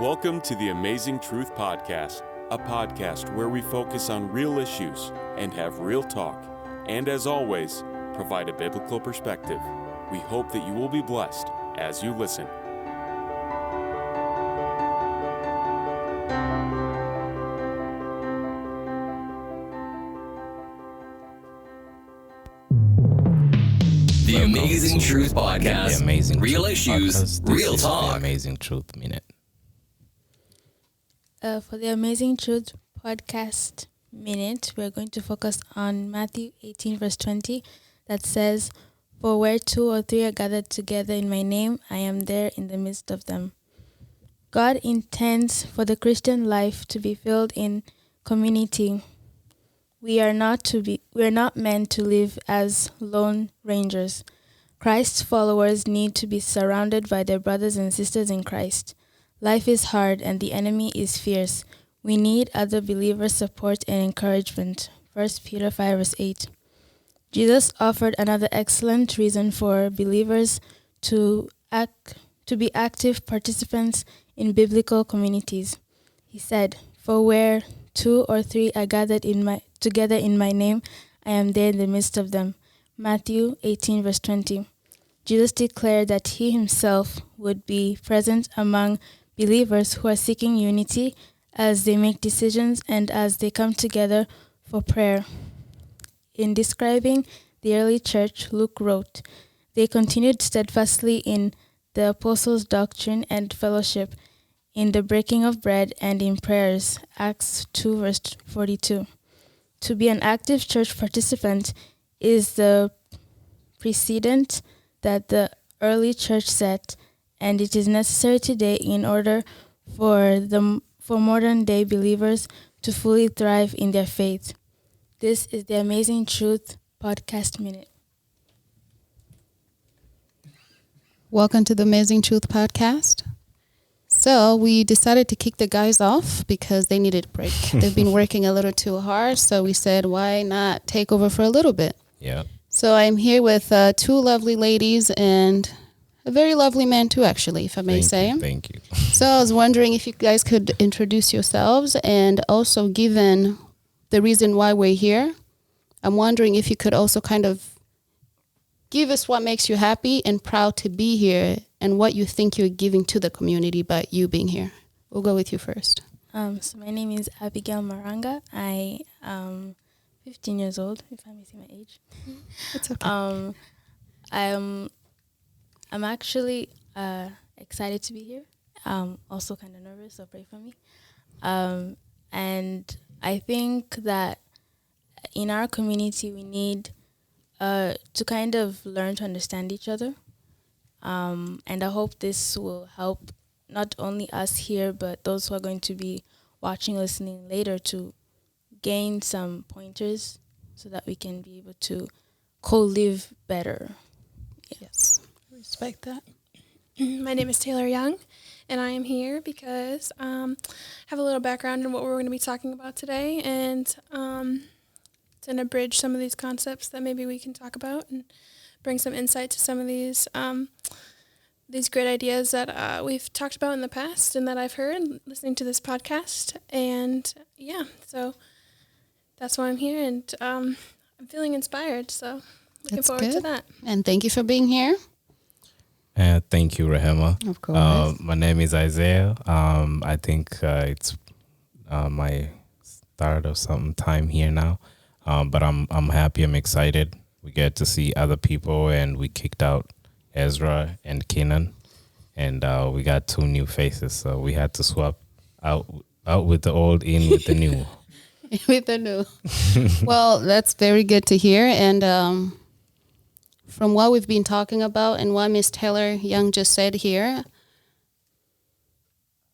Welcome to the Amazing Truth Podcast, a podcast where we focus on real issues and have real talk, and as always, provide a biblical perspective. We hope that you will be blessed as you listen. The Amazing Truth Podcast. The Amazing Real Truth issues, Podcast. real This is talk. The Amazing Truth Minute. For the Amazing Truth Podcast Minute, we're going to focus on Matthew 18, verse 20, that says, "For where two or three are gathered together in my name, I am there in the midst of them." God intends for the Christian life to be filled in community. We are not meant to live as lone rangers. Christ's followers need to be surrounded by their brothers and sisters in Christ. Life is hard and the enemy is fierce. We need other believers' support and encouragement. 1 Peter 5 verse 8. Jesus offered another excellent reason for believers to be active participants in biblical communities. He said, "For where two or three are gathered together in my name, I am there in the midst of them." Matthew 18 verse 20. Jesus declared that he himself would be present among believers who are seeking unity as they make decisions and as they come together for prayer. In describing the early church, Luke wrote, "They continued steadfastly in the apostles' doctrine and fellowship, in the breaking of bread and in prayers." Acts 2 verse 42. To be an active church participant is the precedent that the early church set, and it is necessary today in order for modern day believers to fully thrive in their faith. This is the Amazing Truth Podcast Minute. Welcome to the Amazing Truth Podcast. So we decided to kick the guys off because they needed a break. They've been working a little too hard, so we said, why not take over for a little bit? Yeah. So I'm here with two lovely ladies and a very lovely man too, actually, if I may say. Thank you. So I was wondering if you guys could introduce yourselves, and also given the reason why we're here, I'm wondering if you could also kind of give us what makes you happy and proud to be here and what you think you're giving to the community by you being here. We'll go with you first. So my name is Abigail Maranga. I am 15 years old, if I'm missing my age. It's okay. I'm actually excited to be here. Also kind of nervous, so pray for me. And I think that in our community, we need to kind of learn to understand each other. And I hope this will help not only us here, but those who are going to be watching, listening later, to gain some pointers so that we can be able to co-live better. Yes. Respect that. My name is Taylor Young, and I am here because I have a little background in what we're going to be talking about today, and to abridge some of these concepts that maybe we can talk about and bring some insight to some of these great ideas that we've talked about in the past and that I've heard listening to this podcast. And yeah, so that's why I'm here, and I'm feeling inspired, so looking forward to that. And thank you for being here. Thank you, Rehema. Of course. My name is Isaiah. I think it's my start of some time here now, but I'm happy. I'm excited. We get to see other people, and we kicked out Ezra and Kenan, and we got two new faces, so we had to swap out with the old, in with the new. With the new. Well, that's very good to hear. And from what we've been talking about and what Miss Taylor Young just said here,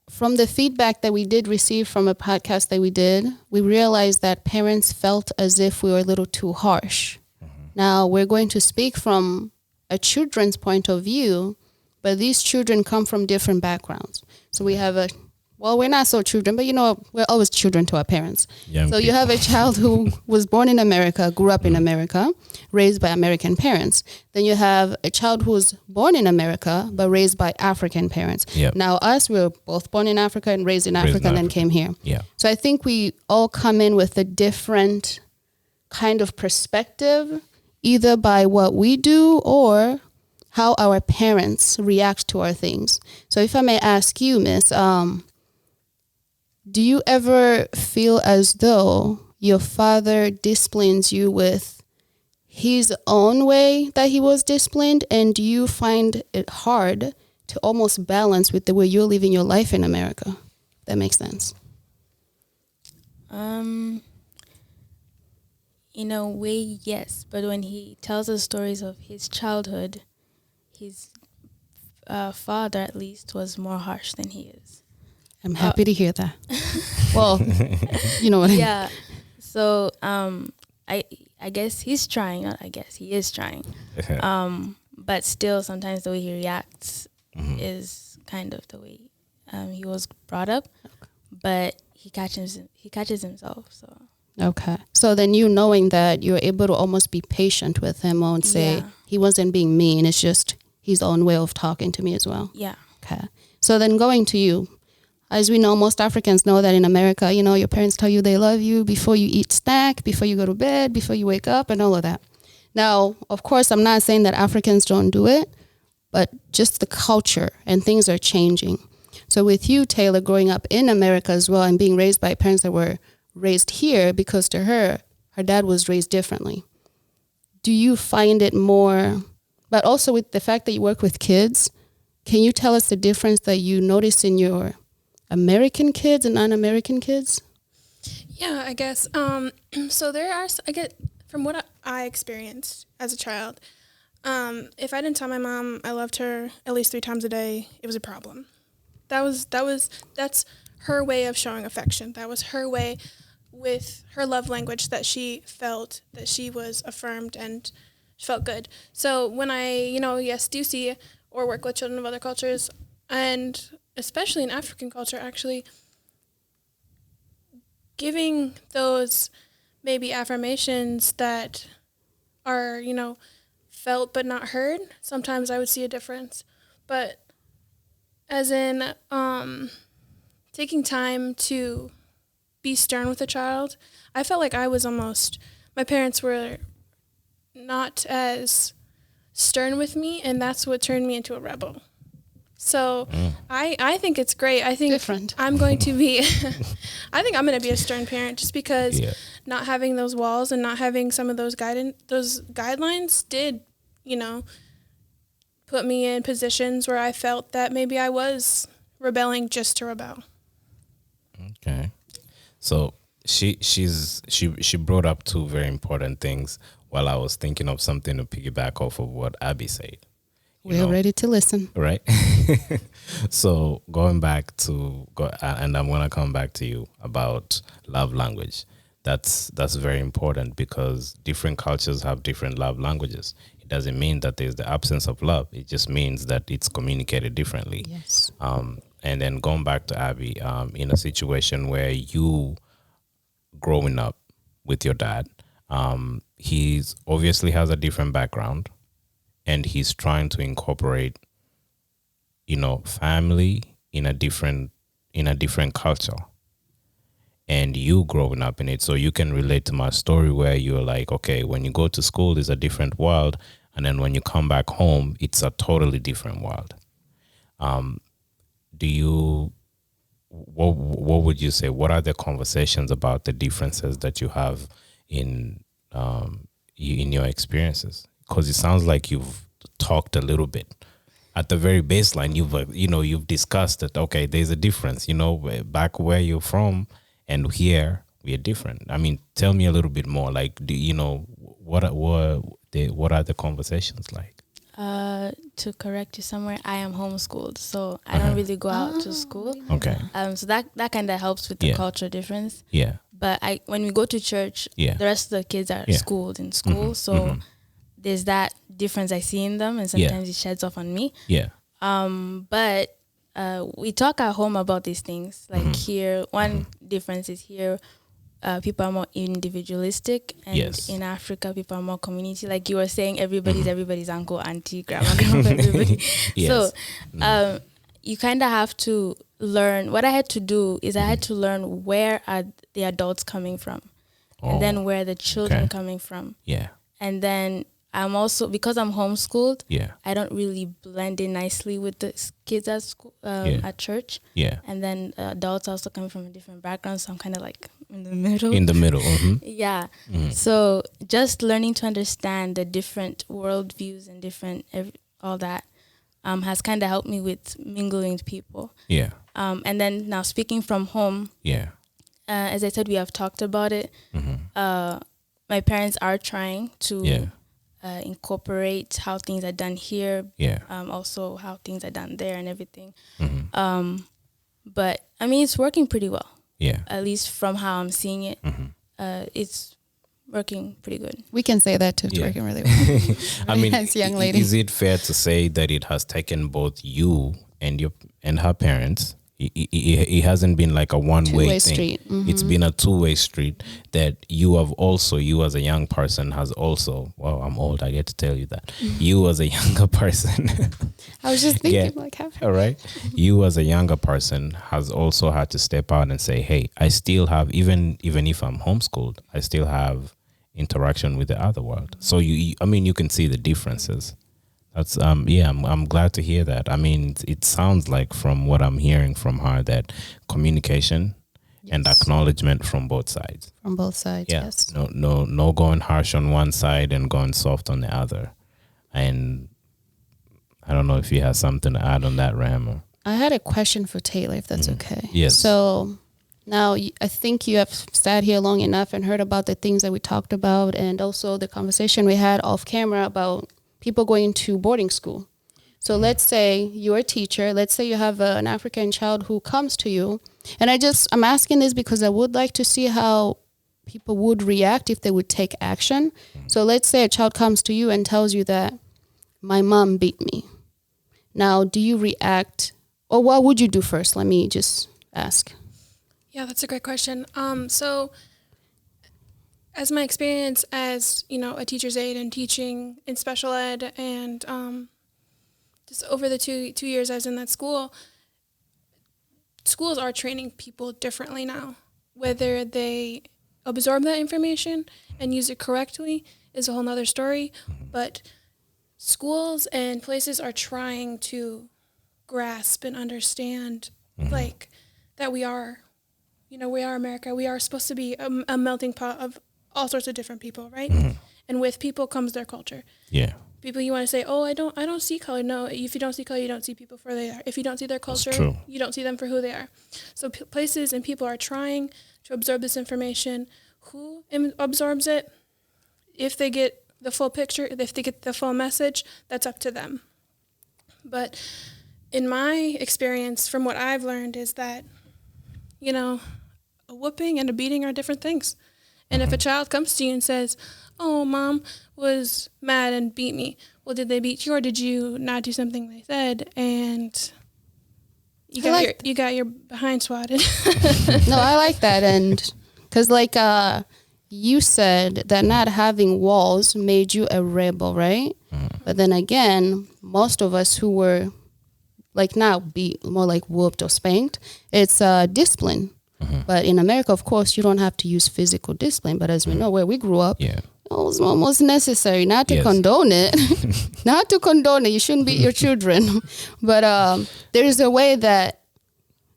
from the feedback that we did receive from a podcast that we did, we realized that parents felt as if we were a little too harsh. Mm-hmm. Now, we're going to speak from a children's point of view, but these children come from different backgrounds. So we have well, we're not so children, but we're always children to our parents. Young so you people. have a child who was born in America, grew up in America, raised by American parents. Then you have a child who was born in America, but raised by African parents. Yep. Now us, we were both born in Africa and raised in Africa and then came here. Yeah. So I think we all come in with a different kind of perspective, either by what we do or how our parents react to our things. So if I may ask you, Miss, do you ever feel as though your father disciplines you with his own way that he was disciplined? And do you find it hard to almost balance with the way you're living your life in America? That makes sense. In a way, yes. But when he tells us stories of his childhood, his father, at least, was more harsh than he is. I'm happy to hear that. Well, you know what I mean. Yeah. So I guess he's trying. Not I guess he is trying. But still, sometimes the way he reacts is kind of the way he was brought up. But he catches himself. So. Okay. So then knowing that you're able to almost be patient with him and say he wasn't being mean. It's just his own way of talking to me as well. Yeah. Okay. So then going to you, as we know, most Africans know that in America, your parents tell you they love you before you eat snack, before you go to bed, before you wake up and all of that. Now, of course, I'm not saying that Africans don't do it, but just the culture and things are changing. So with you, Taylor, growing up in America as well and being raised by parents that were raised here, because to her dad was raised differently. Do you find it more, but also with the fact that you work with kids, can you tell us the difference that you notice in your American kids and non-American kids? Yeah, I guess. So there are, I get from what I experienced as a child, if I didn't tell my mom I loved her at least 3 times a day, it was a problem. That's her way of showing affection. That was her way with her love language, that she felt that she was affirmed and felt good. So when I, do see or work with children of other cultures, and especially in African culture, actually giving those maybe affirmations that are, felt but not heard, sometimes I would see a difference. But as in taking time to be stern with a child, I felt like I was my parents were not as stern with me, and that's what turned me into a rebel. So I think it's great. I think different. I'm going to be, I think I'm going to be a stern parent just because not having those walls and not having some of those guidelines did, put me in positions where I felt that maybe I was rebelling just to rebel. Okay. So she brought up 2 very important things while I was thinking of something to piggyback off of what Abby said. We're ready to listen. Right. So going back to and I'm gonna come back to you about love language. That's very important because different cultures have different love languages. It doesn't mean that there's the absence of love. It just means that it's communicated differently. Yes. And then going back to Abby, in a situation where you growing up with your dad, he's obviously has a different background, and he's trying to incorporate, family in a different culture. And you growing up in it, so you can relate to my story where you're like, okay, when you go to school, it's a different world, and then when you come back home, it's a totally different world. What would you say? What are the conversations about the differences that you have in your experiences? Because it sounds like you've talked a little bit. At the very baseline, you've discussed that, okay, there's a difference, back where you're from and here we are different. I mean, tell me a little bit more. Like, what are the conversations like? To correct you somewhere, I am homeschooled, so I don't really go out to school. Okay. So that kind of helps with the culture difference. Yeah. But when we go to church, the rest of the kids are schooled in school, so there's that difference I see in them, and sometimes it sheds off on me. Yeah. But we talk at home about these things. Like here, one difference is here, people are more individualistic, and Yes. in Africa, people are more community. Like you were saying, everybody's uncle, auntie, grandma, everybody. Yes. So you kind of have to learn. What I had to do is I had to learn where are the adults coming from, and then where the children coming from. Yeah. And then I'm also, because I'm homeschooled, Yeah. I don't really blend in nicely with the kids at school, at church. Yeah. And then adults also coming from a different background, so I'm kind of like in the middle. In the middle. Yeah. So just learning to understand the different worldviews and different all that has kind of helped me with mingling with people. Yeah. And then now speaking from home, Yeah. as I said, we have talked about it. My parents are trying to incorporate how things are done here. Yeah. Also how things are done there and everything. But I mean, it's working pretty well. Yeah. At least from how I'm seeing it. It's working pretty good. We can say that too. It's working really well. I mean, As young lady. is it fair to say that it has taken both you and her parents? It hasn't been like a one-way Two-way thing. street. It's been a two-way street that you as a young person has also, well, I'm old, I get to tell you that. You as a younger person. I was just thinking all right. You as a younger person has also had to step out and say, hey, I still have, even if I'm homeschooled, I still have interaction with the other world. So you can see the differences. That's I'm glad to hear that. I mean, it sounds like from what I'm hearing from her that communication and acknowledgement from both sides. From both sides, yes. No going harsh on one side and going soft on the other. And I don't know if you have something to add on that, Rehema. I had a question for Taylor, if that's okay. Yes. So now I think you have sat here long enough and heard about the things that we talked about, and also the conversation we had off camera about people going to boarding school. So let's say you're a teacher. Let's say you have an African child who comes to you. And I'm asking this because I would like to see how people would react if they would take action. So let's say a child comes to you and tells you that my mom beat me. Now, do you react, or what would you do first? Let me just ask. Yeah, that's a great question. So as my experience as, a teacher's aide and teaching in special ed, and just over the two years I was in that school, schools are training people differently now. Whether they absorb that information and use it correctly is a whole nother story. But schools and places are trying to grasp and understand, like, that we are America. We are supposed to be a melting pot of all sorts of different people, right? And with people comes their culture. Yeah. People, you want to say, oh, I don't see color. No, if you don't see color, you don't see people for who they are. If you don't see their culture, you don't see them for who they are. So places and people are trying to absorb this information. Who absorbs it? If they get the full picture, if they get the full message, that's up to them. But in my experience, from what I've learned, is that, a whooping and a beating are different things. And if a child comes to you and says, oh, mom was mad and beat me. Well, did they beat you, or did you not do something they said? And you got your behind swatted. No, I like that. And because you said that not having walls made you a rebel, right? But then again, most of us who were beat, more like whooped or spanked, it's discipline. But in America, of course, you don't have to use physical discipline. But as we know, where we grew up, it was almost necessary, not to condone it. Not to condone it. You shouldn't beat your children. But there is a way that,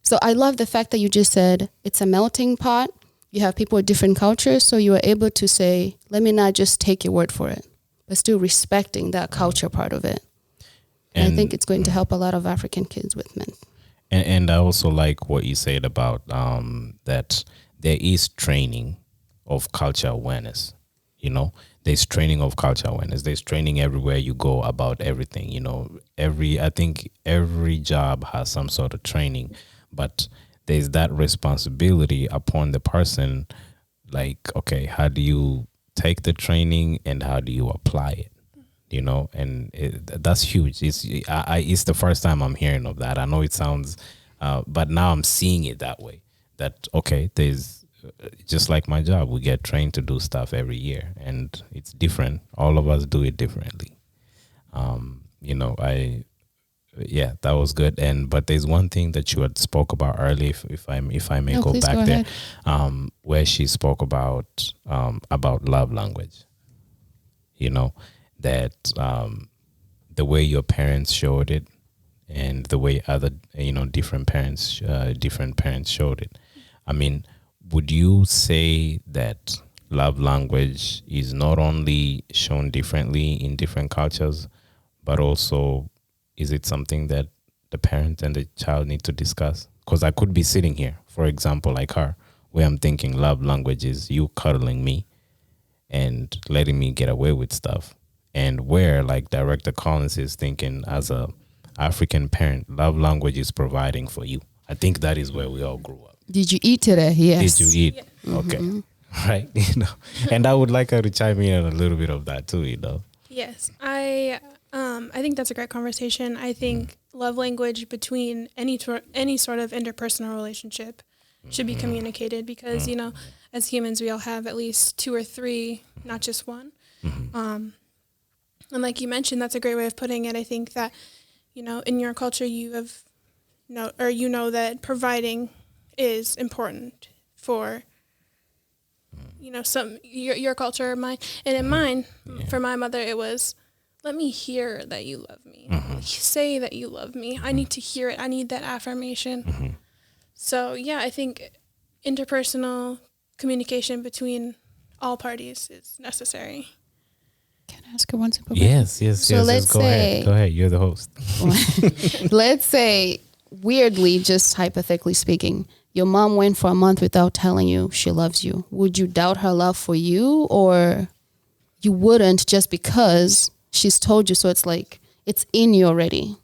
so I love the fact that you just said it's a melting pot. You have people with different cultures. So you are able to say, let me not just take your word for it, but still respecting that culture part of it. And I think it's going to help a lot of African kids with men. And I also like what you said about that there is training of culture awareness. There's training of culture awareness. There's training everywhere you go about everything. I think every job has some sort of training, but there's that responsibility upon the person. Like, okay, how do you take the training and how do you apply it? and that's huge. It's the first time I'm hearing of that. I know it sounds, but now I'm seeing it that way. That, okay, there's just like my job, we get trained to do stuff every year, and it's different. All of us do it differently. That was good. But there's one thing that you had spoke about earlier, if I may go back there, where she spoke about love language. That the way your parents showed it, and the way other different parents showed it. I mean, would you say that love language is not only shown differently in different cultures, but also is it something that the parent and the child need to discuss? Because I could be sitting here, for example, like her, where I'm thinking love language is you cuddling me and letting me get away with stuff. And where, like Director Collins is thinking, as a African parent, love language is providing for you. I think that is where we all grew up. Did you eat today? Yes. Did you eat? Yeah. Okay. Right. And I would like her to chime in on a little bit of that too, Yes. I think that's a great conversation. I think love language between any sort of interpersonal relationship should be communicated because, as humans, we all have at least 2 or 3, not just one. And like you mentioned, that's a great way of putting it. I think that, in your culture, you have that providing is important for, your culture or mine. And in mine, for my mother, it was, let me hear that you love me. Say that you love me. I need to hear it. I need that affirmation. So, I think interpersonal communication between all parties is necessary. Can I ask her one simple question? Yes. So let's say, go ahead. You're the host. Let's say, weirdly, just hypothetically speaking, your mom went for a month without telling you she loves you. Would you doubt her love for you, or you wouldn't just because she's told you? So it's like it's in you already.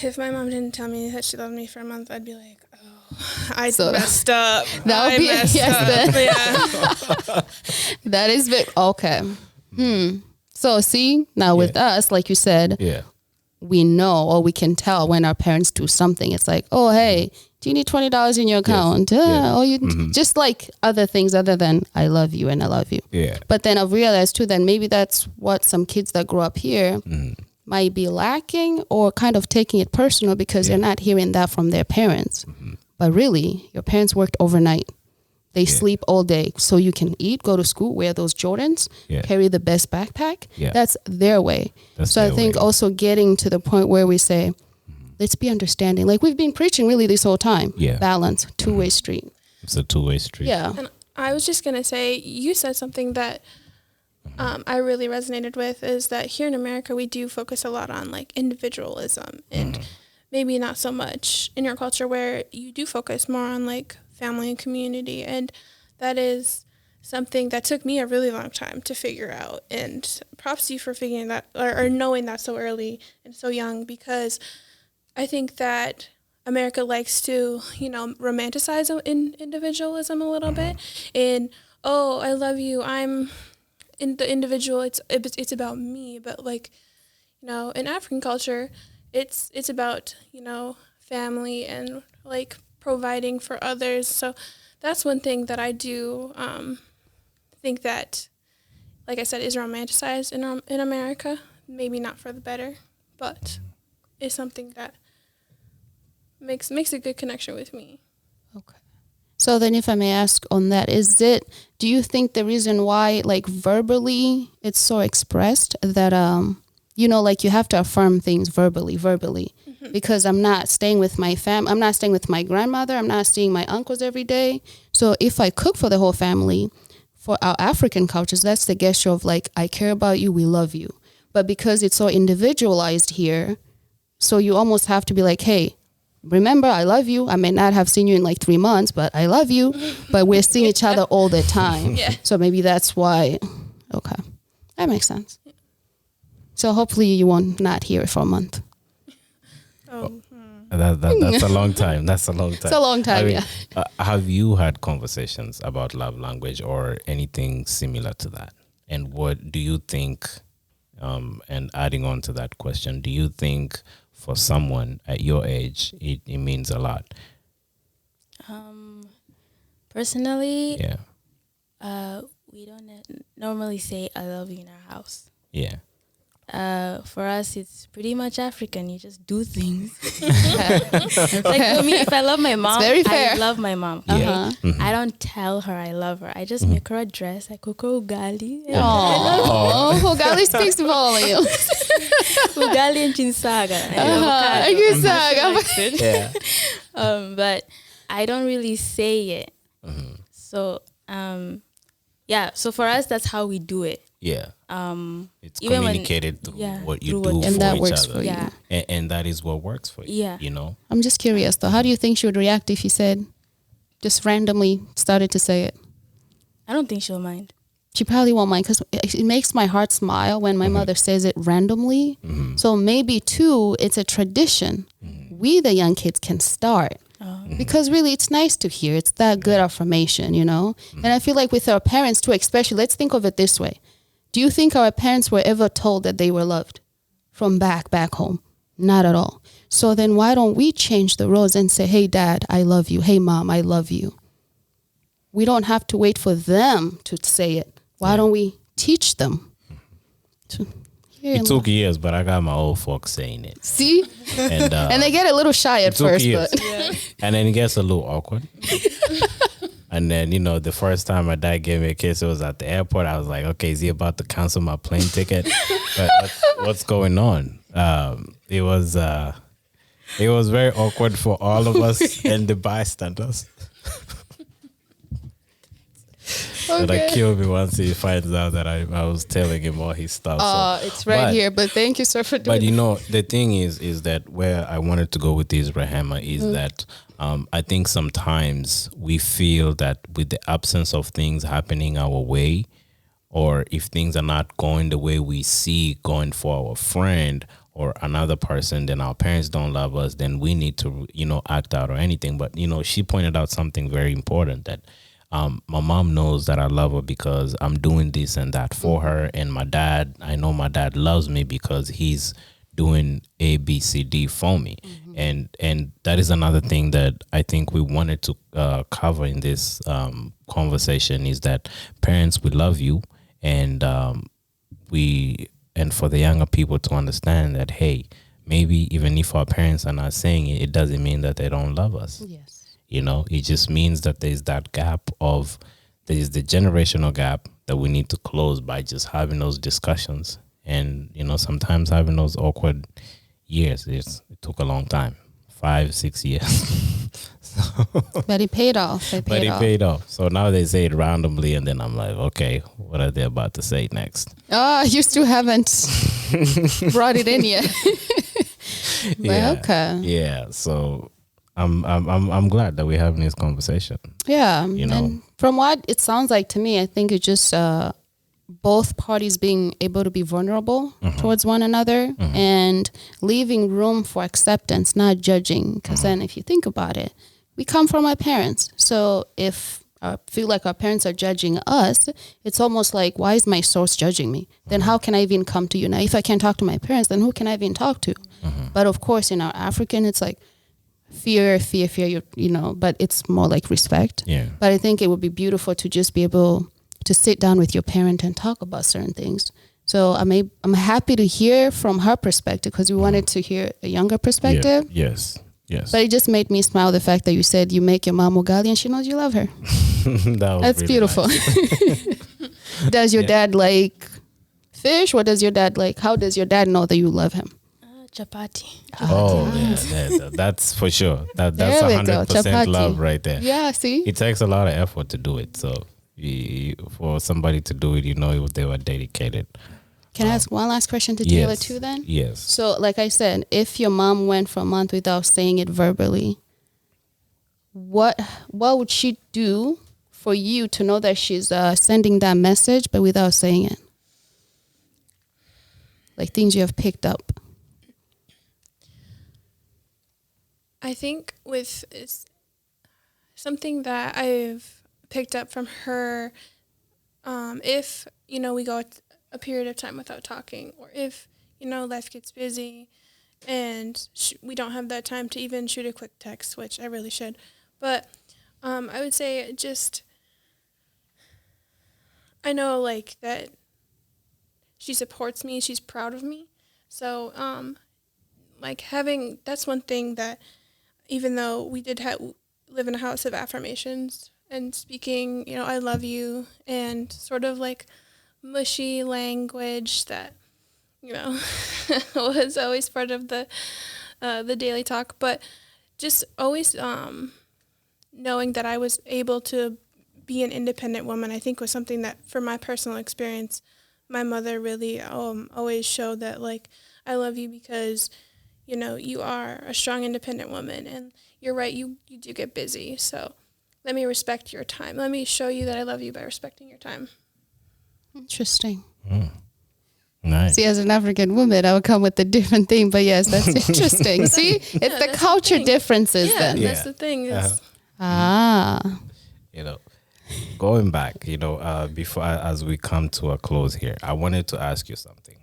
If my mom didn't tell me that she loved me for a month, I'd be like, messed up. That would be messed up. That is okay. So see, now with us, like you said, we know or we can tell when our parents do something. It's like, oh, hey, do you need $20 in your account? Or you just like other things other than I love you and I love you. Yeah. But then I've realized too that maybe that's what some kids that grow up here might be lacking, or kind of taking it personal because they're not hearing that from their parents. But really, your parents worked overnight. They sleep all day so you can eat, go to school, wear those Jordans, carry the best backpack. That's their way. So I think also getting to the point where we say, let's be understanding. Like we've been preaching really this whole time. Balance, two-way street. It's a two-way street. Yeah. And I was just going to say, you said something that I really resonated with, is that here in America, we do focus a lot on like individualism and maybe not so much in your culture where you do focus more on like family and community. And that is something that took me a really long time to figure out. And props to you for figuring that or knowing that so early and so young, because I think that America likes to, romanticize individualism a little bit. And, oh, I love you. I'm in the individual. It's about me. But like, in African culture, it's about, family and like providing for others. So that's one thing that I do think that, like I said, is romanticized in America. Maybe not for the better, but it's something that makes a good connection with me. Okay. So then if I may ask on that, do you think the reason why like verbally it's so expressed that, like you have to affirm things verbally, because I'm not staying with my I'm not staying with my grandmother. I'm not seeing my uncles every day. So if I cook for the whole family, for our African cultures, that's the gesture of like, I care about you, we love you. But because it's so individualized here, so you almost have to be like, hey, remember, I love you. I may not have seen you in like 3 months, but I love you. But we're seeing each other all the time. So maybe that's why. Okay. That makes sense. So hopefully you won't not hear it for a month. That's a long time. That's a long time. It's a long time, Have you had conversations about love language or anything similar to that? And what do you think, and adding on to that question, do you think for someone at your age, it means a lot? Personally, Yeah. we don't normally say I love you in our house. Yeah. For us, it's pretty much African. You just do things. Like for me, if I love my mom, very fair. I love my mom. Yeah. Okay? Mhm. I don't tell her I love her. I just make her a dress. I cook her ugali. Oh, Ugali speaks volumes. Ugali and chinsaga. Yeah. But I don't really say it. So yeah. So for us, that's how we do it. Yeah. It's even when- communicated through yeah, what you through do what- for And that each works other. for you. Yeah. And that is what works for you. Yeah. You know? I'm just curious though. How do you think she would react if you said, just randomly started to say it? I don't think she'll mind. She probably won't mind because it makes my heart smile when my mother says it randomly. So maybe too, it's a tradition. We, the young kids, can start. Because really, it's nice to hear. It's that good affirmation, you know? And I feel like with our parents too, especially, let's think of it this way. Do you think our parents were ever told that they were loved from back home? Not at all. So then why don't we change the roles and say, hey, Dad, I love you. Hey, Mom, I love you. We don't have to wait for them to say it. Why don't we teach them? To hear It and took years, but I got my old folks saying it. see? And, And they get a little shy at it took first, years. but And then it gets a little awkward. And then, you know, the first time my dad gave me a kiss, it was at the airport. I was like, okay, is he about to cancel my plane ticket? But what's going on? It was very awkward for all of us and the bystanders. But it killed me once he finds out that I was telling him all his stuff. So. it's right But- here. But thank you, sir, for doing But you it. know, the thing is that where I wanted to go with this, Rehema, is that I think sometimes we feel that with the absence of things happening our way, or if things are not going the way we see going for our friend or another person, then our parents don't love us, then we need to, you know, act out or anything. But, you know, she pointed out something very important, that my mom knows that I love her because I'm doing this and that for her. And my dad, I know my dad loves me because he's doing A, B, C, D for me. And that is another thing that I think we wanted to cover in this conversation, is that parents, we love you. And and for the younger people to understand that, hey, maybe even if our parents are not saying it, it doesn't mean that they don't love us. Yes. You know, it just means that there's that gap there's the generational gap that we need to close by just having those discussions. And, you know, sometimes having those awkward years, it took a long time, 5-6 years. But it paid off. It paid off. So now they say it randomly, and then I'm like, okay, what are they about to say next? You still haven't brought it in yet. But okay. Yeah. So I'm glad that we're having this conversation. Yeah. You know. And from what it sounds like to me, I think it's just both parties being able to be vulnerable towards one another and leaving room for acceptance, not judging. Because then if you think about it, we come from our parents. So if I feel like our parents are judging us, it's almost like, why is my source judging me? Then how can I even come to you? Now, if I can't talk to my parents, then who can I even talk to? But of course, in our African, it's like fear, you know, but it's more like respect. Yeah. But I think it would be beautiful to just be able to sit down with your parent and talk about certain things. So I'm happy to hear from her perspective, because we wanted to hear a younger perspective. Yeah. Yes. But it just made me smile, the fact that you said you make your mom ugali and she knows you love her. That's really beautiful. nice. Does your dad like fish? What does your dad like? How does your dad know that you love him? Chapati. Oh, yeah, that's for sure. That's There we go, 100% chapati. love right there. Yeah, see? It takes a lot of effort to do it. So for somebody to do it, you know, they were dedicated. Can I ask one last question to Taylor too then? Yes. So like I said, if your mom went for a month without saying it verbally, what would she do for you to know that she's sending that message but without saying it? Like things you have picked up. I think something that I've picked up from her if, we go a period of time without talking, or if, life gets busy and we don't have that time to even shoot a quick text, which I really should. But I would say just, I know, like, that she supports me, she's proud of me. So, that's one thing that, even though we did live in a house of affirmations and speaking, I love you, and sort of like mushy language that, was always part of the daily talk, but just always knowing that I was able to be an independent woman, I think was something that, for my personal experience, my mother really always showed that, like, I love you because, you are a strong, independent woman, and you're right, you do get busy. So let me respect your time. Let me show you that I love you by respecting your time. Interesting. Nice. See, as an African woman, I would come with a different thing, but yes, that's interesting. See, it's the culture differences then. That's the thing. Going back, before as we come to a close here, I wanted to ask you something,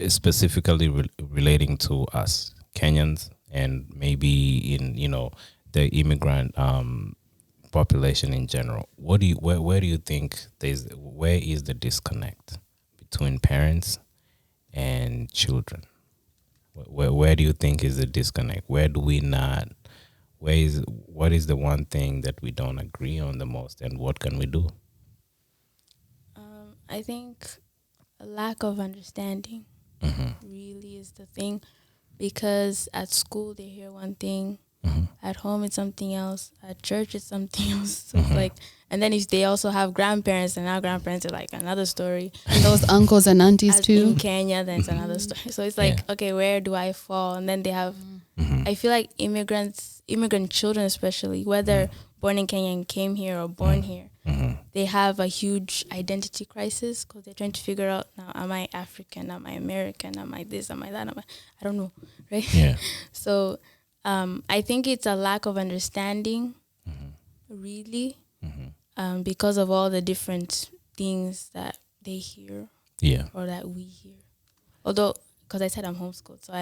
specifically relating to us Kenyans, and maybe in the immigrant population in general. Where do you think where is the disconnect between parents and children? Where do you think is the disconnect? What is the one thing that we don't agree on the most, and what can we do? I think a lack of understanding really is the thing, because at school they hear one thing, at home it's something else, at church it's something else. So it's like, and then if they also have grandparents, and our grandparents are like another story. And those uncles and aunties too. In Kenya, then it's another story. So it's like, okay, where do I fall? And then they have, I feel like immigrant children especially, whether born in Kenya and came here or born here, they have a huge identity crisis, because they're trying to figure out, now, am I African? Am I American? Am I this? Am I that? I don't know, right? Yeah. So I think it's a lack of understanding, really, because of all the different things that they hear, or that we hear. Although, because I said I'm homeschooled, so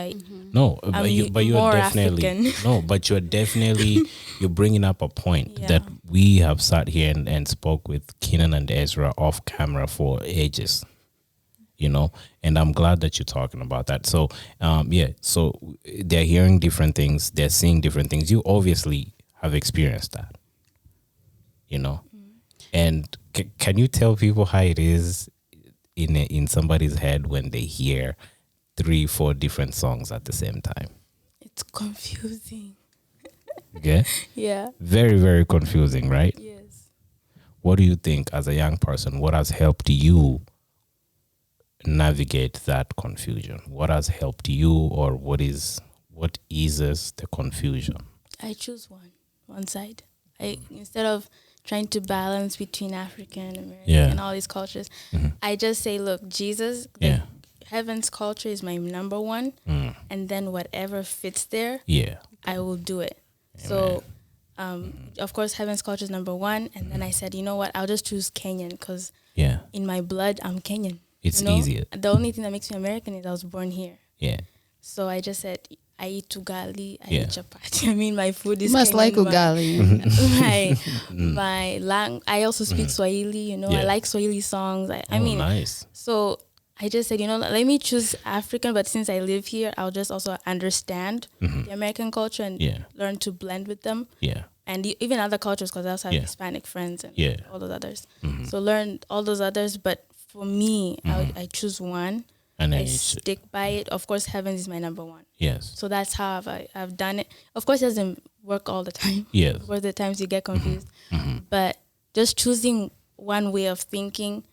you're definitely you're bringing up a point that we have sat here and spoke with Kenan and Ezra off camera for ages. And I'm glad that you're talking about that. So, so they're hearing different things, they're seeing different things. You obviously have experienced that, And can you tell people how it is in somebody's head when they hear 3-4 different songs at the same time? It's confusing. Okay? Yeah. Very, very confusing, right? Yes. What do you think, as a young person, what has helped you navigate that confusion? What has helped you, or what eases the confusion? I choose one side. Instead of trying to balance between African and American and all these cultures, I just say, look, Jesus, heaven's culture is my number one, and then whatever fits there, I will do it. Amen. So, of course, heaven's culture is number one, and then I said, you know what, I'll just choose Kenyan, because in my blood, I'm Kenyan. It's easier. The only thing that makes me American is I was born here. Yeah. So I just said, I eat ugali, I eat chapati. I mean, my food is you must Kenyan, like ugali. I also speak Swahili, I like Swahili songs. I mean, nice. So I just said, let me choose African, but since I live here, I'll just also understand the American culture and learn to blend with them. Yeah. And even other cultures, because I also have Hispanic friends and all those others. So learn all those others, but for me, I choose one. And I stick by it. Of course, heaven is my number one. Yes. So that's how I've done it. Of course, it doesn't work all the time. Yes. Of course, the times you get confused. But just choosing one way of thinking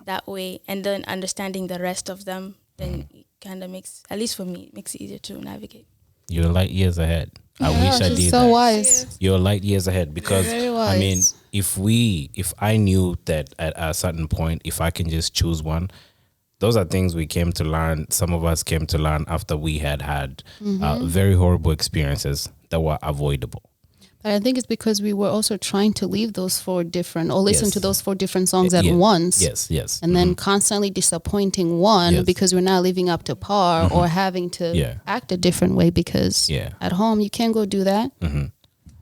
that way, and then understanding the rest of them, then it kind of makes, at least for me, it makes it easier to navigate. You're light years ahead. I wish I did so that. Wise. You're light years ahead, because I mean, if I knew that at a certain point, if I can just choose one, those are things we came to learn. Some of us came to learn after we had very horrible experiences that were avoidable. But I think it's because we were also trying to leave those 4 different, or listen Yes. to those 4 different songs at once. Yes. And then constantly disappointing one Yes. because we're not living up to par or having to act a different way because at home you can't go do that.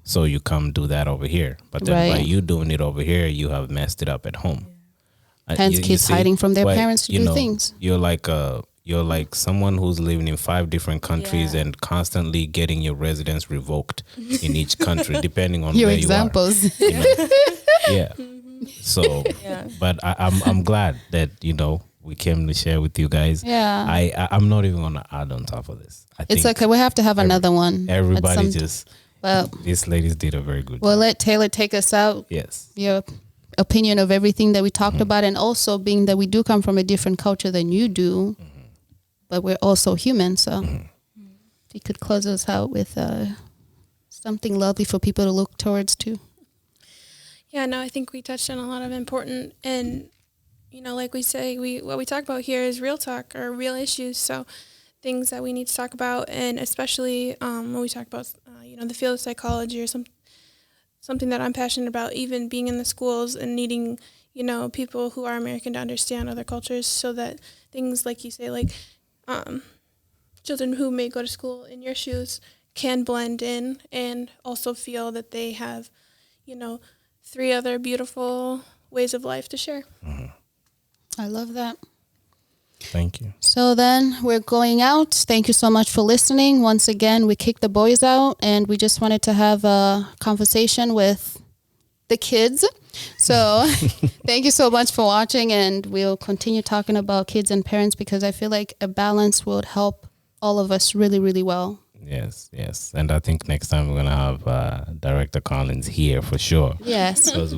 So you come do that over here. But then by you doing it over here, you have messed it up at home. Hence kids hiding from their parents to do things. You're like someone who's living in 5 different countries and constantly getting your residence revoked in each country, depending on your where examples. You are. Yeah. So, but I'm glad that we came to share with you guys. Yeah. I'm not even gonna add on top of this. It's okay. We have to have another one. Everybody Well, these ladies did a very good We'll job. let Taylor take us out. Yes. Your opinion of everything that we talked about, and also being that we do come from a different culture than you do, but we're also human. So if you could close us out with something lovely for people to look towards too. Yeah, no, I think we touched on a lot of important, and like we say, what we talk about here is real talk or real issues. So things that we need to talk about, and especially when we talk about the field of psychology or something that I'm passionate about, even being in the schools and needing people who are American to understand other cultures, so that things like you say, like children who may go to school in your shoes can blend in and also feel that they have 3 other beautiful ways of life to share. I love that. Thank you. So then we're going out. Thank you so much for listening. Once again, we kicked the boys out, and we just wanted to have a conversation with the kids. So thank you so much for watching, and we'll continue talking about kids and parents, because I feel like a balance would help all of us really, really well. Yes. And I think next time we're going to have Director Collins here for sure. Yes. Because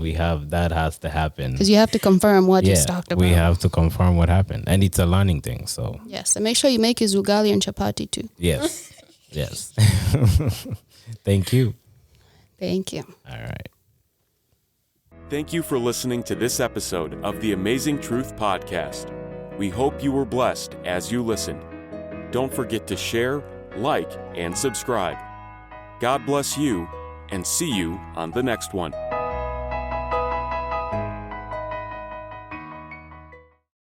that has to happen. Because you have to confirm what you talked about. We have to confirm what happened. And it's a learning thing, so. Yes, and make sure you make his ugali and chapati too. Yes. Thank you. Thank you. All right. Thank you for listening to this episode of the Amazing Truth Podcast. We hope you were blessed as you listened. Don't forget to share, like, and subscribe. God bless you, and see you on the next one.